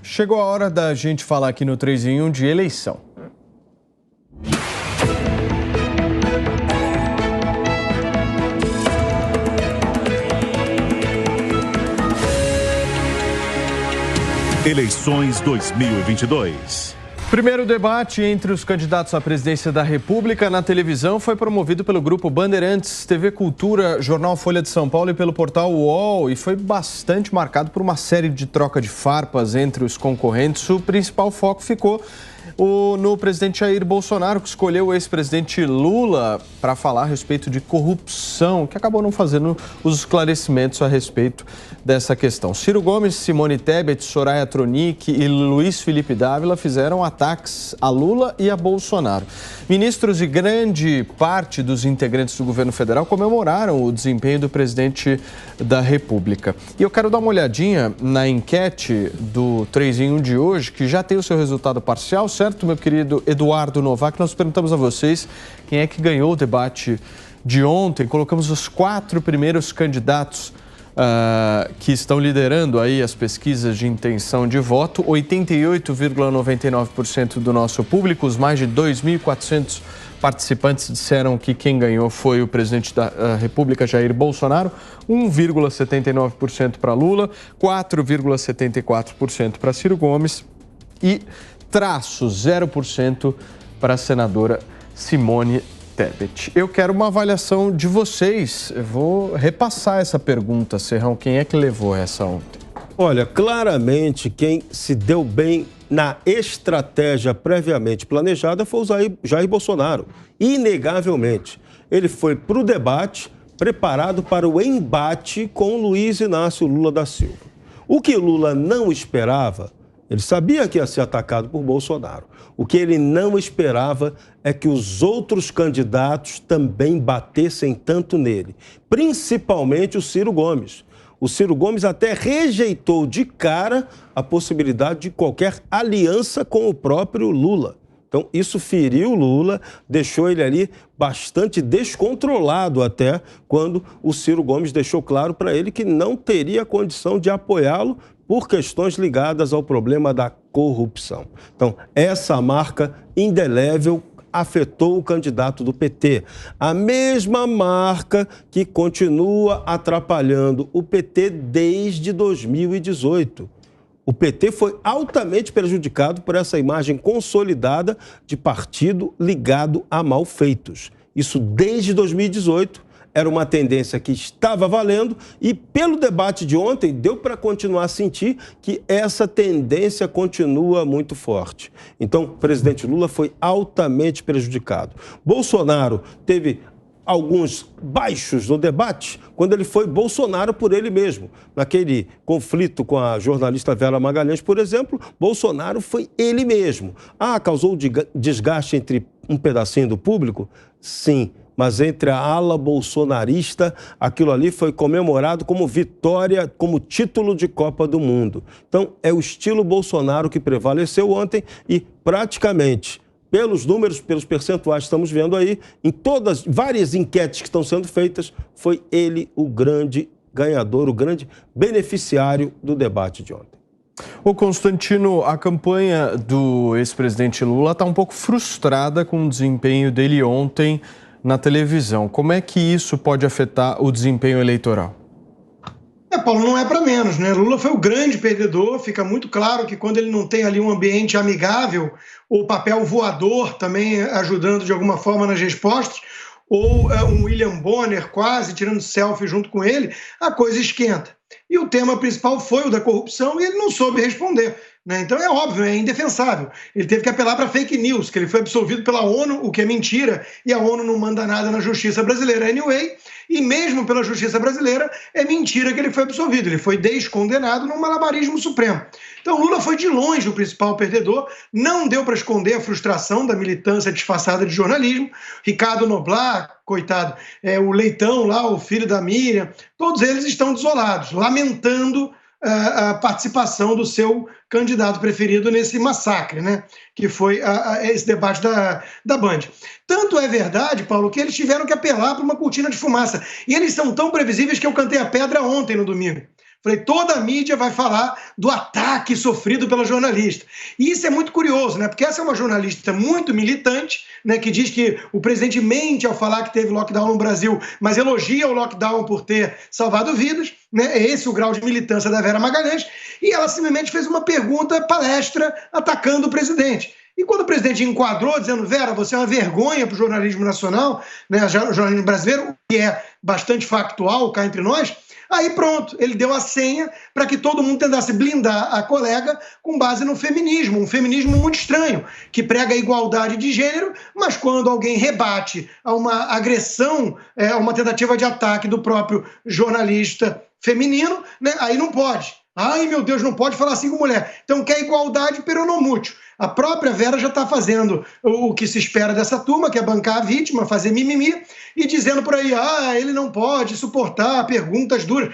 Chegou a hora da gente falar aqui no 3 em 1 de eleição. Eleições 2022. Primeiro debate entre os candidatos à presidência da República na televisão foi promovido pelo Grupo Bandeirantes, TV Cultura, Jornal Folha de São Paulo e pelo portal UOL e foi bastante marcado por uma série de troca de farpas entre os concorrentes. O principal foco ficou no presidente Jair Bolsonaro, que escolheu o ex-presidente Lula para falar a respeito de corrupção, que acabou não fazendo os esclarecimentos a respeito dessa questão. Ciro Gomes, Simone Tebet, Soraya Tronic e Luiz Felipe Dávila fizeram ataques a Lula e a Bolsonaro. Ministros e grande parte dos integrantes do governo federal comemoraram o desempenho do presidente da República. E eu quero dar uma olhadinha na enquete do 3 em 1 de hoje, que já tem o seu resultado parcial, certo, meu querido Eduardo Novak? Nós perguntamos a vocês quem é que ganhou o debate de ontem. Colocamos os 4 primeiros candidatos que estão liderando aí as pesquisas de intenção de voto. 88,99% do nosso público, os mais de 2.400 participantes disseram que quem ganhou foi o presidente da República, Jair Bolsonaro. 1,79% para Lula, 4,74% para Ciro Gomes e 0% para a senadora Simone Tebet. Eu quero uma avaliação de vocês. Eu vou repassar essa pergunta, Serrão. Quem é que levou essa ontem? Olha, claramente quem se deu bem na estratégia previamente planejada foi o Jair Bolsonaro. Inegavelmente. Ele foi para o debate preparado para o embate com Luiz Inácio Lula da Silva. O que Lula não esperava, ele sabia que ia ser atacado por Bolsonaro. O que ele não esperava é que os outros candidatos também batessem tanto nele, principalmente o Ciro Gomes. O Ciro Gomes até rejeitou de cara a possibilidade de qualquer aliança com o próprio Lula. Então, isso feriu o Lula, deixou ele ali bastante descontrolado até quando o Ciro Gomes deixou claro para ele que não teria condição de apoiá-lo por questões ligadas ao problema da corrupção. Então, essa marca indelével afetou o candidato do PT. A mesma marca que continua atrapalhando o PT desde 2018. O PT foi altamente prejudicado por essa imagem consolidada de partido ligado a malfeitos. Isso desde 2018. Era uma tendência que estava valendo e, pelo debate de ontem, deu para continuar a sentir que essa tendência continua muito forte. Então, o presidente Lula foi altamente prejudicado. Bolsonaro teve alguns baixos no debate quando ele foi Bolsonaro por ele mesmo. Naquele conflito com a jornalista Vera Magalhães, por exemplo, Bolsonaro foi ele mesmo. Causou desgaste entre um pedacinho do público? Sim. Mas entre a ala bolsonarista, aquilo ali foi comemorado como vitória, como título de Copa do Mundo. Então, é o estilo Bolsonaro que prevaleceu ontem e praticamente, pelos números, pelos percentuais que estamos vendo aí, em várias enquetes que estão sendo feitas, foi ele o grande ganhador, o grande beneficiário do debate de ontem. Ô Constantino, a campanha do ex-presidente Lula está um pouco frustrada com o desempenho dele ontem na televisão. Como é que isso pode afetar o desempenho eleitoral? Paulo, não é para menos, né? Lula foi o grande perdedor, fica muito claro que quando ele não tem ali um ambiente amigável, o papel voador também ajudando de alguma forma nas respostas, ou um William Bonner quase tirando selfie junto com ele, a coisa esquenta. E o tema principal foi o da corrupção e ele não soube responder. Então é óbvio, é indefensável. Ele teve que apelar para fake news, que ele foi absolvido pela ONU, o que é mentira, e a ONU não manda nada na justiça brasileira anyway, e mesmo pela justiça brasileira é mentira que ele foi absolvido, ele foi descondenado num malabarismo supremo. Então Lula foi de longe o principal perdedor, não deu para esconder a frustração da militância disfarçada de jornalismo. Ricardo Noblar, coitado, o Leitão lá, o filho da Miriam, todos eles estão desolados, lamentando a participação do seu candidato preferido nesse massacre, né? Que foi esse debate da Band. Tanto é verdade, Paulo, que eles tiveram que apelar para uma cortina de fumaça. E eles são tão previsíveis que eu cantei a pedra ontem, no domingo. Falei, toda a mídia vai falar do ataque sofrido pela jornalista. E isso é muito curioso, né? Porque essa é uma jornalista muito militante, né? Que diz que o presidente mente ao falar que teve lockdown no Brasil, mas elogia o lockdown por ter salvado vidas, né? É esse o grau de militância da Vera Magalhães. E ela simplesmente fez uma pergunta, palestra, atacando o presidente. E quando o presidente enquadrou, dizendo, Vera, você é uma vergonha para o jornalismo nacional, né? O jornalismo brasileiro, que é bastante factual cá entre nós, aí pronto, ele deu a senha para que todo mundo tentasse blindar a colega com base no feminismo, um feminismo muito estranho, que prega a igualdade de gênero, mas quando alguém rebate a uma agressão, a uma tentativa de ataque do próprio jornalista feminino, né, aí não pode. Ai, meu Deus, não pode falar assim com mulher. Então quer igualdade peronomútil. A própria Vera já está fazendo o que se espera dessa turma, que é bancar a vítima, fazer mimimi, e dizendo por aí, ele não pode suportar perguntas duras,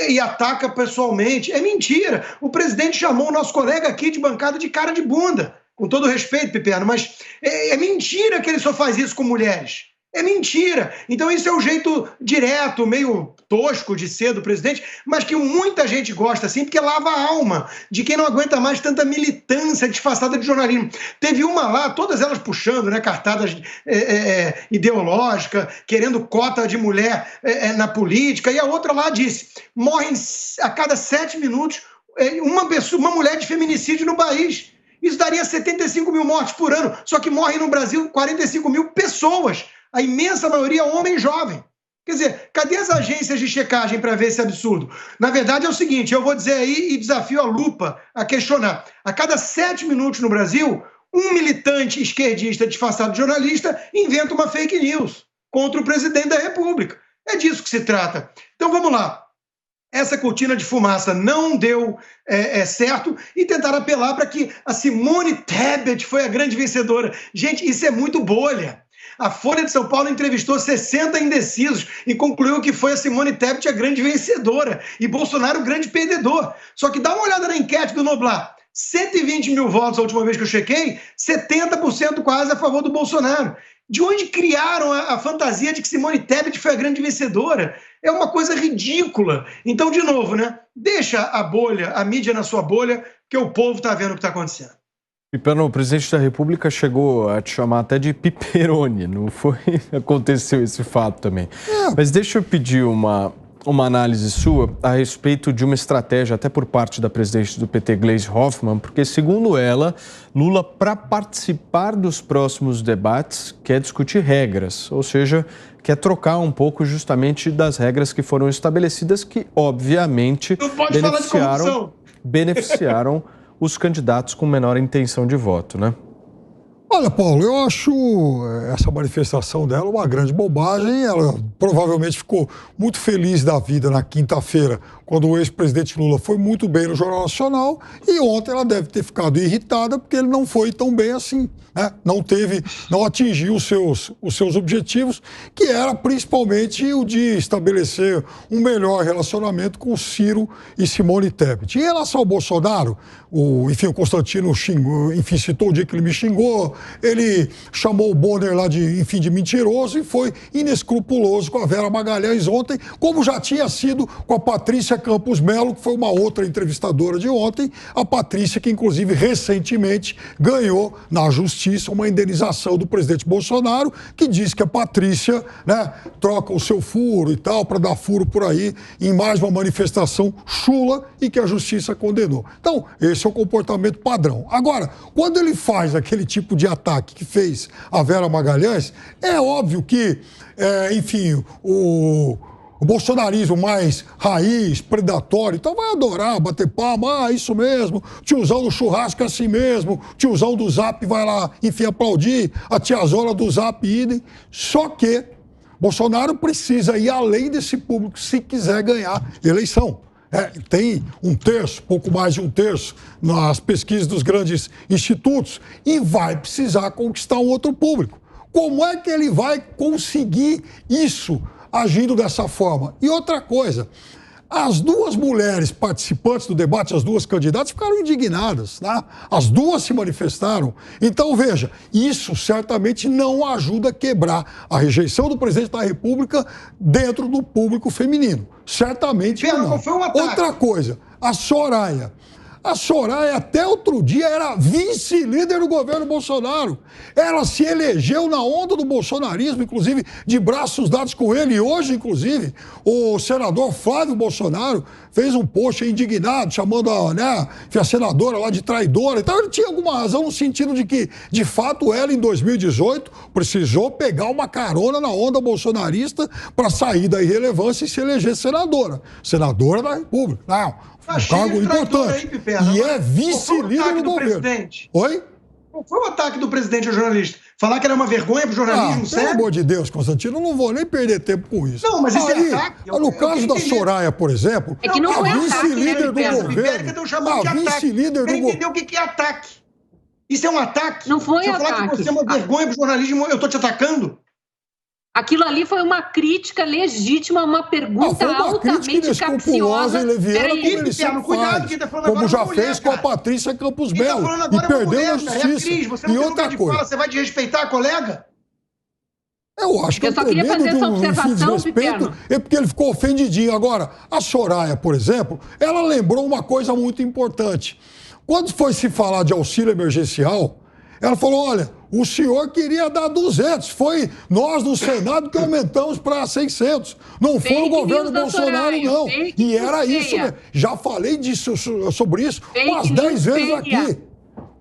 e ataca pessoalmente. É mentira. O presidente chamou o nosso colega aqui de bancada de cara de bunda. Com todo respeito, Piperno, mas é mentira que ele só faz isso com mulheres. É mentira. Então isso é o jeito direto, meio tosco de ser do presidente, mas que muita gente gosta assim, porque lava a alma de quem não aguenta mais tanta militância disfarçada de jornalismo. Teve uma lá, todas elas puxando, né, cartadas ideológicas, querendo cota de mulher na política, e a outra lá disse, morrem a cada 7 minutos uma mulher de feminicídio no país. Isso daria 75 mil mortes por ano, só que morrem no Brasil 45 mil pessoas. A imensa maioria é homem jovem. Quer dizer, cadê as agências de checagem para ver esse absurdo? Na verdade é o seguinte, eu vou dizer aí e desafio a lupa a questionar. A cada 7 minutos no Brasil, um militante esquerdista disfarçado de jornalista inventa uma fake news contra o presidente da República. É disso que se trata. Então vamos lá. Essa cortina de fumaça não deu certo e tentaram apelar para que a Simone Tebet foi a grande vencedora. Gente, isso é muito bolha. A Folha de São Paulo entrevistou 60 indecisos e concluiu que foi a Simone Tebet a grande vencedora e Bolsonaro o grande perdedor. Só que dá uma olhada na enquete do Noblar. 120 mil votos a última vez que eu chequei, 70% quase a favor do Bolsonaro. De onde criaram a fantasia de que Simone Tebet foi a grande vencedora? É uma coisa ridícula. Então, de novo, né? Deixa a bolha, a mídia na sua bolha, que o povo está vendo o que está acontecendo. Piperno, o presidente da República chegou a te chamar até de piperone, não foi? Aconteceu esse fato também. Mas deixa eu pedir uma análise sua a respeito de uma estratégia, até por parte da presidente do PT, Gleisi Hoffmann, porque, segundo ela, Lula, para participar dos próximos debates, quer discutir regras, ou seja, quer trocar um pouco justamente das regras que foram estabelecidas, que, obviamente, beneficiaram os candidatos com menor intenção de voto, né? Olha, Paulo, eu acho essa manifestação dela uma grande bobagem. Ela provavelmente ficou muito feliz da vida na quinta-feira, quando o ex-presidente Lula foi muito bem no Jornal Nacional, e ontem ela deve ter ficado irritada porque ele não foi tão bem assim, né? Não atingiu os seus objetivos, que era principalmente o de estabelecer um melhor relacionamento com Ciro e Simone Tebet. Em relação ao Bolsonaro, o Constantino xingou, citou o dia que ele me xingou, ele chamou o Bonner lá de mentiroso e foi inescrupuloso com a Vera Magalhães ontem, como já tinha sido com a Patrícia Campos Melo, que foi uma outra entrevistadora de ontem, a Patrícia que inclusive recentemente ganhou na justiça uma indenização do presidente Bolsonaro, que diz que a Patrícia, né, troca o seu furo e tal, para dar furo por aí em mais uma manifestação chula e que a justiça condenou. Então, esse é o comportamento padrão. Agora, quando ele faz aquele tipo de ataque que fez a Vera Magalhães, é óbvio que, o bolsonarismo mais raiz, predatório, então vai adorar, bater palma, isso mesmo, tiozão do churrasco é assim mesmo, tiozão do Zap vai lá, aplaudir, a tiazola do Zap idem. Só que Bolsonaro precisa ir além desse público se quiser ganhar eleição. Tem pouco mais de um terço nas pesquisas dos grandes institutos e vai precisar conquistar um outro público. Como é que ele vai conseguir isso agindo dessa forma? E outra coisa, As duas mulheres participantes do debate, as duas candidatas, ficaram indignadas, né? As duas se manifestaram. Então, veja, isso certamente não ajuda a quebrar a rejeição do presidente da República dentro do público feminino. Certamente não. Foi um ataque. Outra coisa, a Soraya. A Soraya, até outro dia, era vice-líder do governo Bolsonaro. Ela se elegeu na onda do bolsonarismo, inclusive de braços dados com ele. E hoje, inclusive, o senador Flávio Bolsonaro fez um post indignado, chamando a senadora lá de traidora. Então, ele tinha alguma razão no sentido de que, de fato, ela, em 2018, precisou pegar uma carona na onda bolsonarista para sair da irrelevância e se eleger senadora. Senadora da República. Não. Um cargo importante. Aí, e é vice-líder do governo. Presidente. Oi? Qual foi o ataque do presidente ao jornalista? Falar que era uma vergonha pro jornalismo, sério? Pelo amor de Deus, Constantino, eu não vou nem perder tempo com isso. Não, mas isso é ataque. No caso da Soraya, por exemplo, é que não foi a vice-líder do governo. A vice-líder do governo. Entendeu o que é ataque? Isso é um ataque? Não foi ataque. Se eu falar que você é uma vergonha pro jornalismo, eu tô te atacando? Aquilo ali foi uma crítica legítima, uma pergunta altamente capciosa. E leviana, como ele sempre faz, como já fez com a Patrícia Campos Melo, e perdeu na justiça. E outra coisa. Você vai desrespeitar a colega? Eu acho que eu só queria fazer essa observação, Piperno. É porque ele ficou ofendidinho. Agora, a Soraya, por exemplo, ela lembrou uma coisa muito importante. Quando foi se falar de auxílio emergencial, ela falou, olha, o senhor queria dar 200, foi nós no Senado que aumentamos para 600. Não foi o governo Bolsonaro, não. E era isso, né? Já falei sobre isso umas 10 vezes aqui.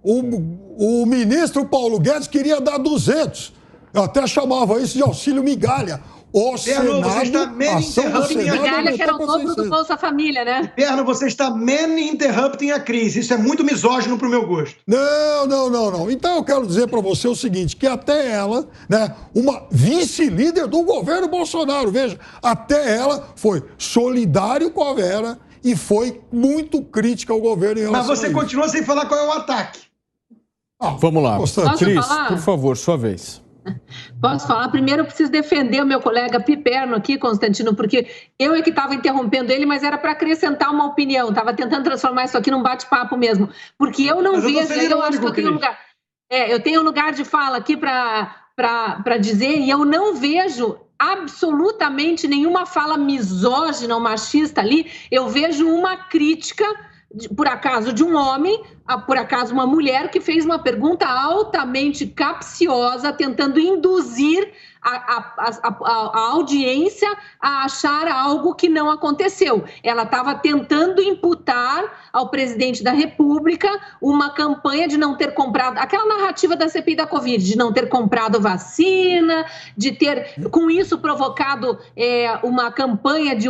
O ministro Paulo Guedes queria dar 200. Eu até chamava isso de auxílio migalha. O Senado, você está migalha, que era o dobro do Bolsa Família, né? Perno, você está interrupting a crise. Isso é muito misógino pro meu gosto. Não. Então eu quero dizer para você o seguinte, que até ela, né, uma vice-líder do governo Bolsonaro, veja, até ela foi solidário com a Vera e foi muito crítica ao governo em relação Mas você continua sem falar qual é o ataque. Vamos lá. Cris, por favor, sua vez. Posso falar? Primeiro eu preciso defender o meu colega Piperno aqui, Constantino, porque eu é que estava interrompendo ele, mas era para acrescentar uma opinião, estava tentando transformar isso aqui num bate-papo mesmo, porque eu não vejo, eu acho que eu tenho lugar, eu tenho lugar de fala aqui para dizer, e eu não vejo absolutamente nenhuma fala misógina ou machista ali, eu vejo uma crítica, por acaso, de um homem, por acaso uma mulher, que fez uma pergunta altamente capciosa, tentando induzir a audiência a achar algo que não aconteceu. Ela estava tentando imputar ao presidente da República uma campanha de não ter comprado, aquela narrativa da CPI da Covid, de não ter comprado vacina, de ter, com isso, provocado uma campanha de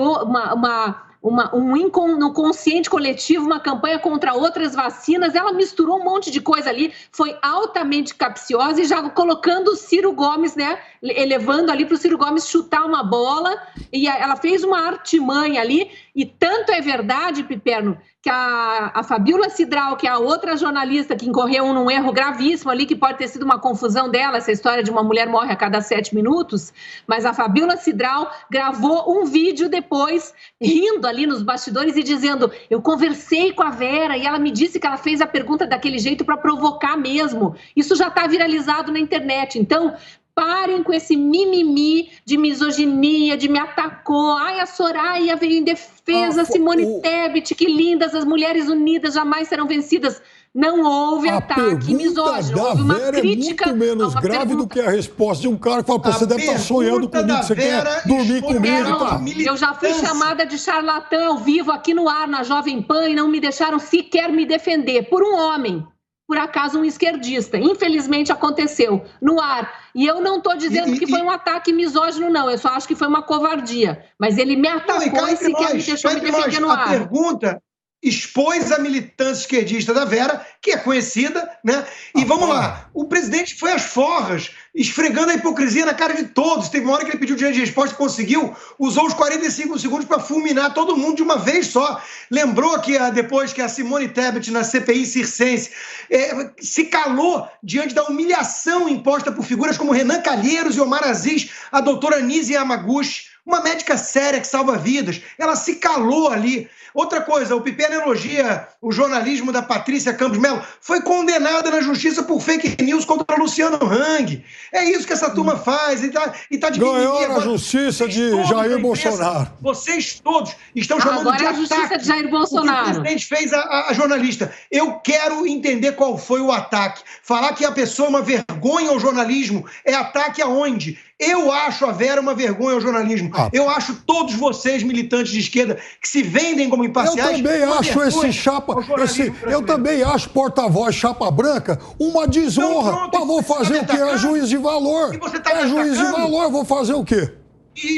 no consciente coletivo, uma campanha contra outras vacinas. Ela misturou um monte de coisa ali, foi altamente capciosa e já colocando o Ciro Gomes, né, elevando ali para o Ciro Gomes chutar uma bola, e ela fez uma artimanha ali, e tanto é verdade, Piperno, que a Fabíola Cidral, que é a outra jornalista que incorreu num erro gravíssimo ali, que pode ter sido uma confusão dela, essa história de uma mulher morre a cada 7 minutos, mas a Fabíola Cidral gravou um vídeo depois, rindo ali nos bastidores e dizendo, eu conversei com a Vera e ela me disse que ela fez a pergunta daquele jeito para provocar mesmo. Isso já está viralizado na internet, então parem com esse mimimi de misoginia, de me atacou. Ai, a Soraya veio em defesa, Simone Tebet, que lindas, as mulheres unidas jamais serão vencidas. Não houve ataque misógino, houve uma crítica. É muito menos grave do que a resposta de um cara que fala, você deve estar sonhando comigo, você quer dormir comigo. Eu já fui chamada de charlatã ao vivo aqui no ar, na Jovem Pan, e não me deixaram sequer me defender por um homem. Por acaso, um esquerdista. Infelizmente, aconteceu no ar. E eu não estou dizendo que foi um ataque misógino, não. Eu só acho que foi uma covardia. Mas ele me atacou e sequer me deixou me defender no ar. A pergunta expôs a militância esquerdista da Vera, que é conhecida, né? E vamos lá, o presidente foi às forras, esfregando a hipocrisia na cara de todos. Teve uma hora que ele pediu direito de resposta e conseguiu, usou os 45 segundos para fulminar todo mundo de uma vez só. Lembrou que depois que a Simone Tebet, na CPI circense, se calou diante da humilhação imposta por figuras como Renan Calheiros e Omar Aziz, a doutora Nise Yamaguchi, Uma médica séria que salva vidas. Ela se calou ali. Outra coisa, o Pipena elogia o jornalismo da Patrícia Campos Melo. Foi condenada na justiça por fake news contra Luciano Hang. É isso que essa turma faz. E tá de ganhou na justiça de Jair Bolsonaro. Vocês todos estão chamando agora de ataque. Agora é a justiça de Jair Bolsonaro. O que o presidente fez a jornalista. Eu quero entender qual foi o ataque. Falar que a pessoa é uma vergonha ao jornalismo é ataque aonde? Eu acho a Vera uma vergonha ao jornalismo. Eu acho todos vocês, militantes de esquerda, que se vendem como imparciais... Eu também acho esse chapa... eu também acho porta-voz chapa branca uma desonra. Então, vou fazer o quê? É juiz de valor. É juiz de valor, vou fazer o quê?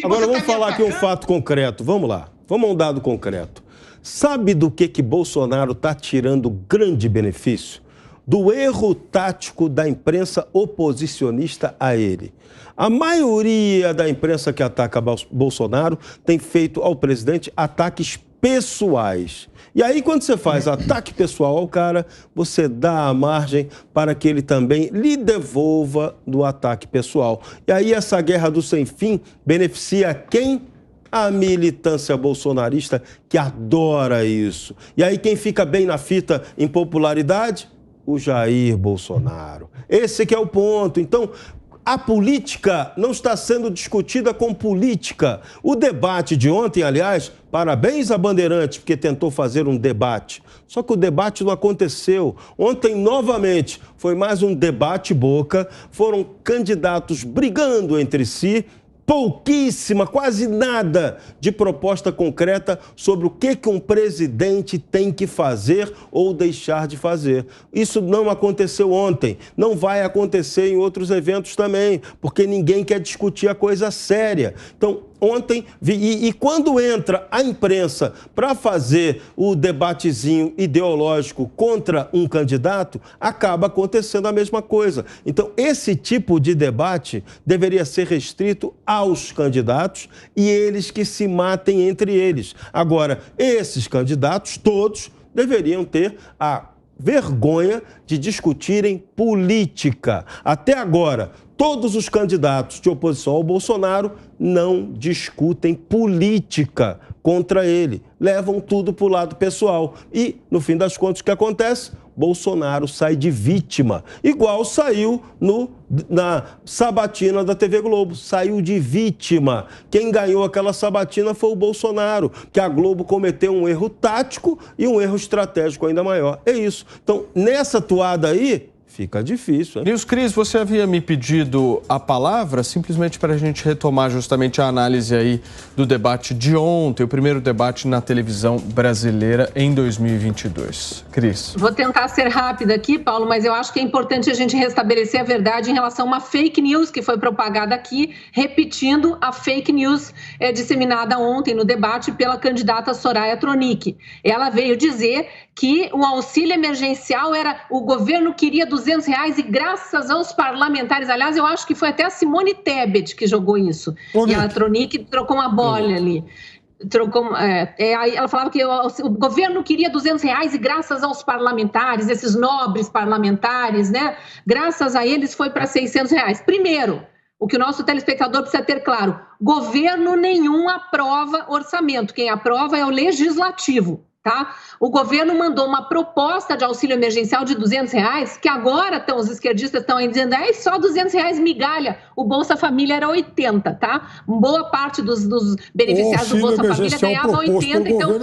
Agora vamos falar aqui um fato concreto. Vamos lá. Vamos a um dado concreto. Sabe do que Bolsonaro está tirando grande benefício? Do erro tático da imprensa oposicionista a ele. A maioria da imprensa que ataca Bolsonaro tem feito ao presidente ataques pessoais. E aí, quando você faz ataque pessoal ao cara, você dá a margem para que ele também lhe devolva do ataque pessoal. E aí, essa guerra do sem fim beneficia quem? A militância bolsonarista, que adora isso. E aí, quem fica bem na fita em popularidade? O Jair Bolsonaro. Esse que é o ponto. Então, a política não está sendo discutida com política. O debate de ontem, aliás, parabéns a Bandeirantes, porque tentou fazer um debate. Só que o debate não aconteceu. Ontem, novamente, foi mais um debate-boca. Foram candidatos brigando entre si. Pouquíssima, quase nada de proposta concreta sobre o que um presidente tem que fazer ou deixar de fazer. Isso não aconteceu ontem, não vai acontecer em outros eventos também, porque ninguém quer discutir a coisa séria. Então, ontem, e quando entra a imprensa para fazer o debatezinho ideológico contra um candidato, acaba acontecendo a mesma coisa. Então, esse tipo de debate deveria ser restrito aos candidatos e eles que se matem entre eles. Agora, esses candidatos todos deveriam ter a vergonha de discutirem política. Até agora, todos os candidatos de oposição ao Bolsonaro não discutem política contra ele. Levam tudo para o lado pessoal. E, no fim das contas, o que acontece? Bolsonaro sai de vítima. Igual saiu na sabatina da TV Globo. Saiu de vítima. Quem ganhou aquela sabatina foi o Bolsonaro, que a Globo cometeu um erro tático e um erro estratégico ainda maior. É isso. Então, nessa toada aí, fica difícil, hein? Nils Cris, você havia me pedido a palavra simplesmente para a gente retomar justamente a análise aí do debate de ontem, o primeiro debate na televisão brasileira em 2022. Cris. Vou tentar ser rápida aqui, Paulo, mas eu acho que é importante a gente restabelecer a verdade em relação a uma fake news que foi propagada aqui, repetindo a fake news disseminada ontem no debate pela candidata Soraya Tronic. Ela veio dizer que o auxílio emergencial o governo queria R$200 e graças aos parlamentares, aliás, eu acho que foi até a Simone Tebet que jogou isso. E a Tronic trocou uma bola ali. Ela falava que o governo queria R$200 e graças aos parlamentares, esses nobres parlamentares, né? Graças a eles foi para R$600. Primeiro, o que o nosso telespectador precisa ter claro, governo nenhum aprova orçamento, quem aprova é o legislativo. Tá? O governo mandou uma proposta de auxílio emergencial de R$200, que agora os esquerdistas estão aí dizendo só R$200 migalha, o Bolsa Família era 80, tá? Boa parte dos beneficiários do Bolsa Família ganhava 80, então...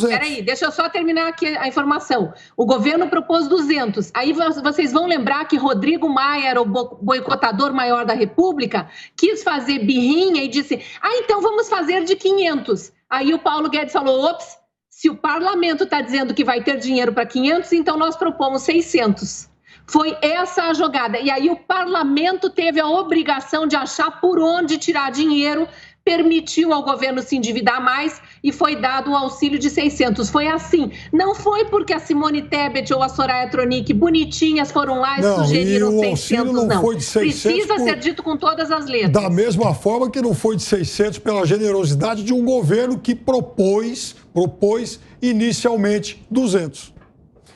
Peraí, deixa eu só terminar aqui a informação. O governo propôs 200, aí vocês vão lembrar que Rodrigo Maia era o boicotador maior da República, quis fazer birrinha e disse, então vamos fazer de 500. Aí o Paulo Guedes falou, ops, se o parlamento está dizendo que vai ter dinheiro para 500, então nós propomos 600. Foi essa a jogada. E aí o parlamento teve a obrigação de achar por onde tirar dinheiro, permitiu ao governo se endividar mais e foi dado um auxílio de 600. Foi assim. Não foi porque a Simone Tebet ou a Soraya Tronic, bonitinhas, foram lá e sugeriram 600, não. Foi de 600 Precisa ser dito com todas as letras. Da mesma forma que não foi de 600 pela generosidade de um governo que propôs inicialmente 200.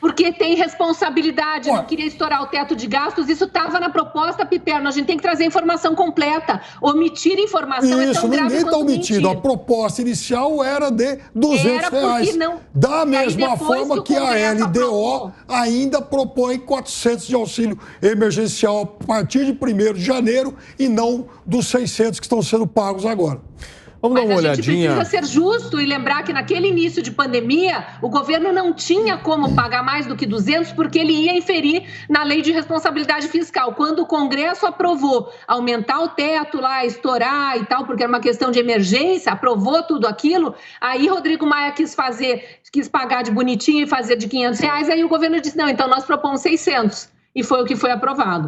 porque tem responsabilidade, não queria estourar o teto de gastos, isso estava na proposta, Piperno, a gente tem que trazer informação completa, omitir informação é tão grave ninguém está omitindo, mentir. a proposta inicial era de R$200, da mesma forma que a LDO ainda propõe 400 de auxílio emergencial a partir de 1º de janeiro e não dos 600 que estão sendo pagos agora. Vamos dar uma olhadinha. A gente precisa ser justo e lembrar que naquele início de pandemia, o governo não tinha como pagar mais do que 200 porque ele ia inferir na lei de responsabilidade fiscal. Quando o Congresso aprovou aumentar o teto lá, estourar e tal, porque era uma questão de emergência, aprovou tudo aquilo, aí Rodrigo Maia quis pagar de bonitinho e fazer de R$500, aí o governo disse, não, então nós propomos 600. E foi o que foi aprovado.